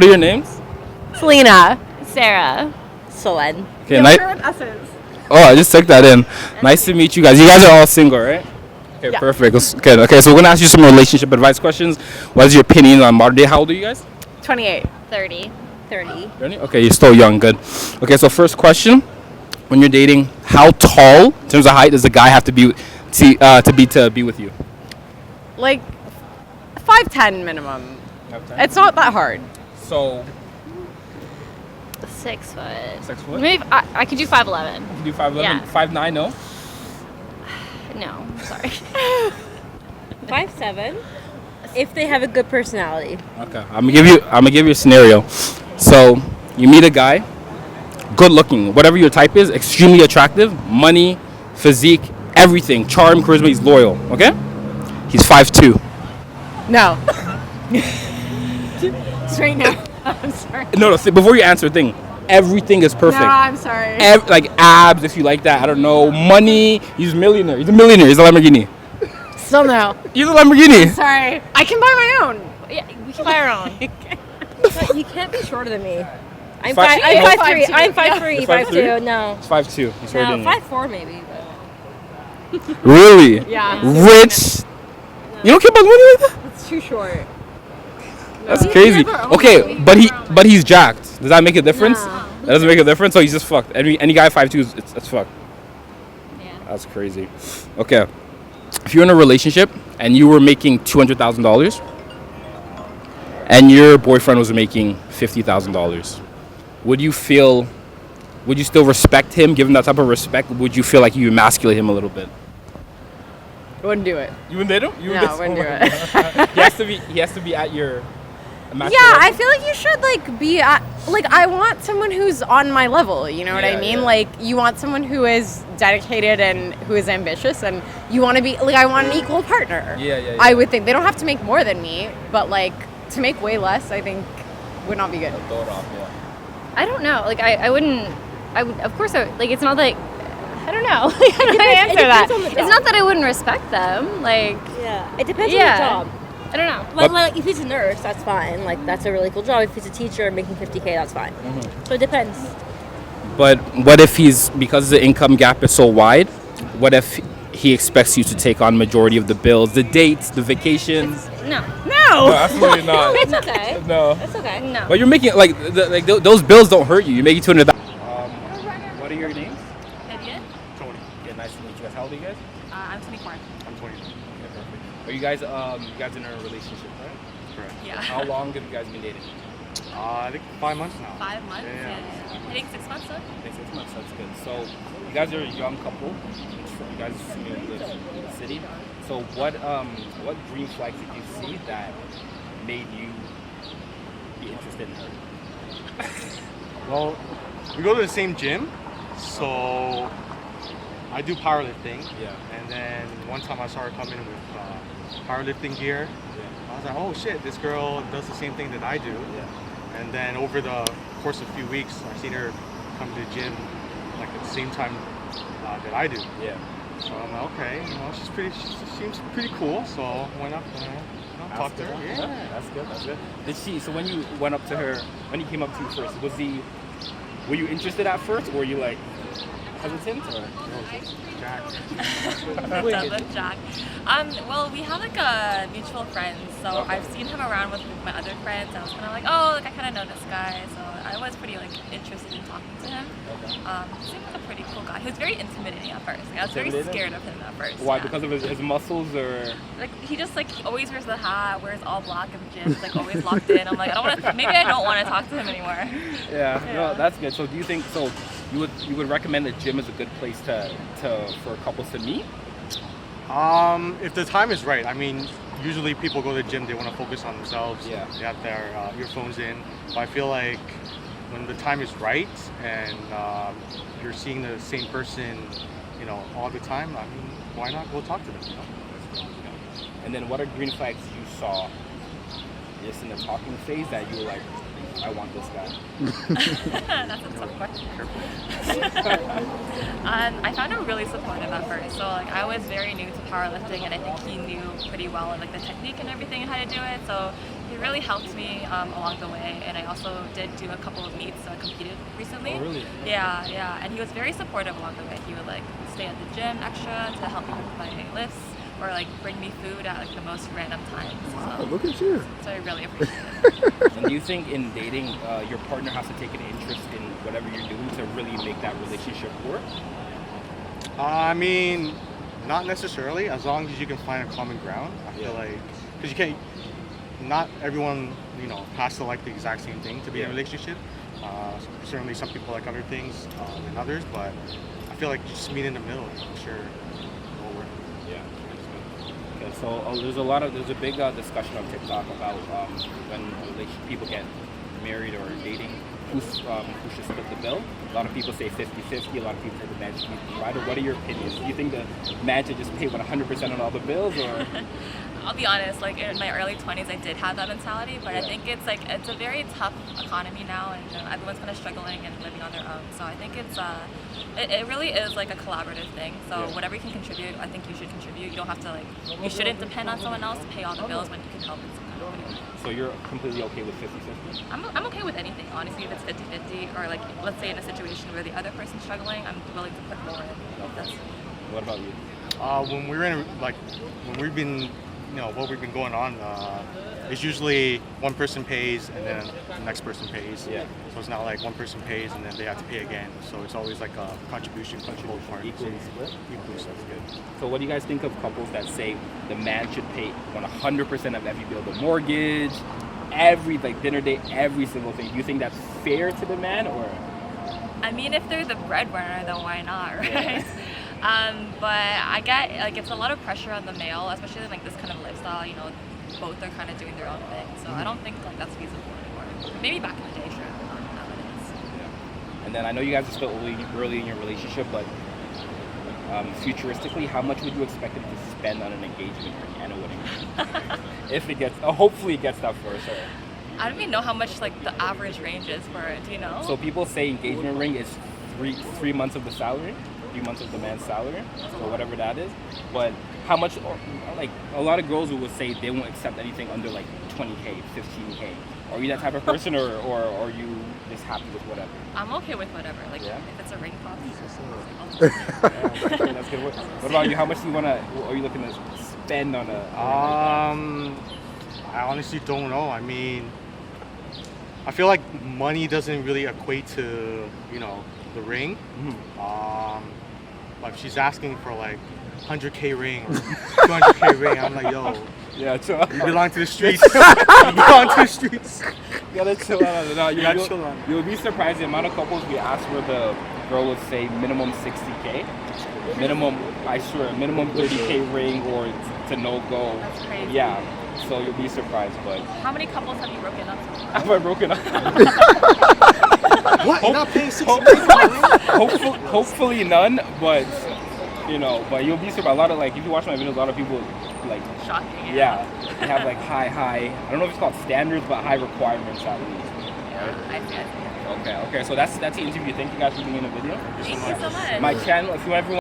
What are your names? Selena. Sarah. Solen. Okay, nice. Oh, I just took that in. Nice to meet you guys. You guys are all single, right? Okay, perfect. Okay, so we're gonna ask you some relationship advice questions. What is your opinion on modern day? How old are you guys? 28. 30. 30. Okay, you're still young. Good. Okay, so first question: when you're dating, how tall, in terms of height, does the guy have to be to be with you? Like 5'10" minimum. It's not that hard. So 6 foot. 6 foot. Maybe I could do 5'11". You do 5'11", Yeah. 5'9", no? No, sorry. 5'7". If they have a good personality. Okay, I'm gonna give you a scenario. So you meet a guy, good looking, whatever your type is, extremely attractive, money, physique, everything, charm, charisma. He's loyal. Okay, he's 5'2". No. Straight now. I'm sorry. No, before you answer, everything is perfect. No, I'm sorry. Like abs, if you like that. I don't know. Money. He's a millionaire. He's a Lamborghini. Still no. He's a Lamborghini. Sorry. I can buy my own. Yeah, we can buy our own. You can't be shorter than me. I'm 5'3". 5'2". I'm 5'3". You're 5'3"? 5'2". No. He's 5'2". He's shorter than No, you. 5'4" maybe. But Really? yeah. Rich. You don't care about money like that? It's too short. That's crazy. Okay, but he's jacked. Does that make a difference? No. That doesn't make a difference. So he's just fucked. Any guy 5'2" is it's fucked. Yeah. That's crazy. Okay, if you're in a relationship and you were making $200,000 and your boyfriend was making $50,000, would you still respect him? Give him that type of respect? Would you feel like you emasculate him a little bit? I wouldn't do it. You wouldn't date him? No, I wouldn't do it. He has to be at your. Yeah, I feel like you should be at, I want someone who's on my level, you know what I mean? Yeah. Like you want someone who is dedicated and who is ambitious, and you want to be I want an equal partner. Yeah. I would think they don't have to make more than me, but to make way less, I think would not be good. Throw it off, yeah. I don't know. I wouldn't. I would. Of course, it's not like. I don't know. How do I answer that? on the It's job. not that I wouldn't respect them. Yeah, it depends Yeah. on the job. I don't know. If he's a nurse, that's fine. That's a really cool job. If he's a teacher making $50K, that's fine. So it depends. But what if because the income gap is so wide, what if he expects you to take on majority of the bills, the dates, the vacations? No. No. absolutely not. It's okay. No. It's okay. No. But you're making those bills don't hurt you. You're making $200,000. What are your names? Idiot. Tony. Yeah, nice to meet you guys. How old are you guys? I'm 24. I'm 20. Okay, perfect. Are you guys in a relationship, right? Correct. Yeah. How long have you guys been dating? I think 5 months now. 5 months. Yeah. Hitting 6 months though. Okay, 6 months. That's good. So you guys are a young couple. You guys live in the city. So what green flags did you see that made you be interested in her? Well, we go to the same gym, so I do powerlifting. Yeah. And then one time I saw her come in with powerlifting gear. I was like, oh shit, this girl does the same thing that I do. Yeah. And then over the course of a few weeks, I've seen her come to the gym at the same time that I do. Yeah. So I'm like, okay, she seems pretty cool, so why not talk to her? Yeah. That's good. That's good. So when you went up to her, when he came up to you first, were you interested at first, or were you hesitant, or? Jack. With Jack. Well, we have a mutual friend, so I've seen him around with my other friends. I was kind of I kind of know this guy, so I was pretty interested in talking to him. Okay. He seemed like a pretty cool guy. He was very intimidating at first. I was very scared of him at first. Why? Yeah. Because of his muscles, or? He just he always wears the hat, wears all black in the gym, he's always locked in. I'm I don't want to. Maybe I don't want to talk to him anymore. Yeah. No, that's good. So do you think so? You would recommend the gym is a good place for couples to meet? If the time is right. I mean, usually people go to the gym, they want to focus on themselves. Yeah. They have their earphones in. But I feel like when the time is right and you're seeing the same person, all the time, I mean, why not go talk to them? And then what are green flags you saw just in the talking phase that you were like, I want this guy? That's a tough question. I found him really supportive at first. So I was very new to powerlifting, and I think he knew pretty well the technique and everything and how to do it. So He really helped me along the way, and I also did do a couple of meets. So I competed recently. Oh, really? Yeah, yeah. And he was very supportive along the way. He would like stay at the gym extra to help me with my lifts, or like bring me food at like the most random times. Wow, So, look at you. so I really appreciate it. And do you think in dating, your partner has to take an interest in whatever you're doing to really make that relationship work? I mean, not necessarily. As long as you can find a common ground, I feel like, because you can't. Not everyone, has to like the exact same thing to be in a relationship. Certainly, some people like other things than others, but I feel like just meet in the middle. I'm sure it'll work. Yeah. Okay, so there's a big discussion on TikTok about when people get married or dating, who should split the bill. A lot of people say 50-50. A lot of people say the man should be the provider. What are your opinions? Do you think the man should just pay 100% on all the bills, or? I'll be honest, like in my early 20s, I did have that mentality, but I think it's a very tough economy now, and everyone's kind of struggling and living on their own. So I think it really is like a collaborative thing. So whatever you can contribute, I think you should contribute. You don't have to you shouldn't depend on someone else to pay all the bills when you can help in some kind of way. So you're completely okay with 50-50? I'm okay with anything, honestly. If it's 50-50, or like let's say in a situation where the other person's struggling, I'm willing to put more in. That's What about you? When we're in when we've been what we've been going on, it's usually one person pays and then the next person pays. Yeah. So it's not like one person pays and then they have to pay again. So it's always like a contribution from both parties. Equally split? Equally split. That's good. So what do you guys think of couples that say the man should pay 100% of every bill, the mortgage, every dinner date, every single thing? Do you think that's fair to the man, or? I mean, if they're the breadwinner, then why not, right? But I get it's a lot of pressure on the male, especially in this kind of lifestyle. Both are kind of doing their own thing, so I don't think that's feasible anymore. Maybe back in the day, sure, but not nowadays. Yeah. And then I know you guys are still early in your relationship, but futuristically, how much would you expect him to spend on an engagement ring and a wedding? If it gets, hopefully it gets that first. Or... I don't even know how much the average range is for it. Do you know? So people say engagement ring is three months of the salary. 3 months of the man's salary, or whatever that is. But how much, a lot of girls would say they won't accept anything under 20K, 15K. Are you that type of person, or are you just happy with whatever? I'm okay with whatever. If it's a ring cost. That's good. What about you? How much are you looking to spend on a? I honestly don't know. I mean, I feel like money doesn't really equate to the ring. Like she's asking for 100K ring or 200K ring. I'm like, yo, Yeah, chill. you belong to the streets. You belong to the streets. You gotta chill out. No, You gotta chill out. You'll be surprised the amount of couples we ask where the girl would say minimum 60K. Minimum 30K ring or to no go. That's crazy. Yeah. So you'll be surprised, but How many couples have you broken up so far? have I broken up? What? You're not paying 60K? Hopefully none, but but you'll be surprised. A lot of if you watch my videos, a lot of people Shocking. yeah, they have high. I don't know if it's called standards, but high requirements at least. Yeah, I see. Okay. So that's the interview. Thank you guys for being in the video. Thank you so much. My channel, if you ever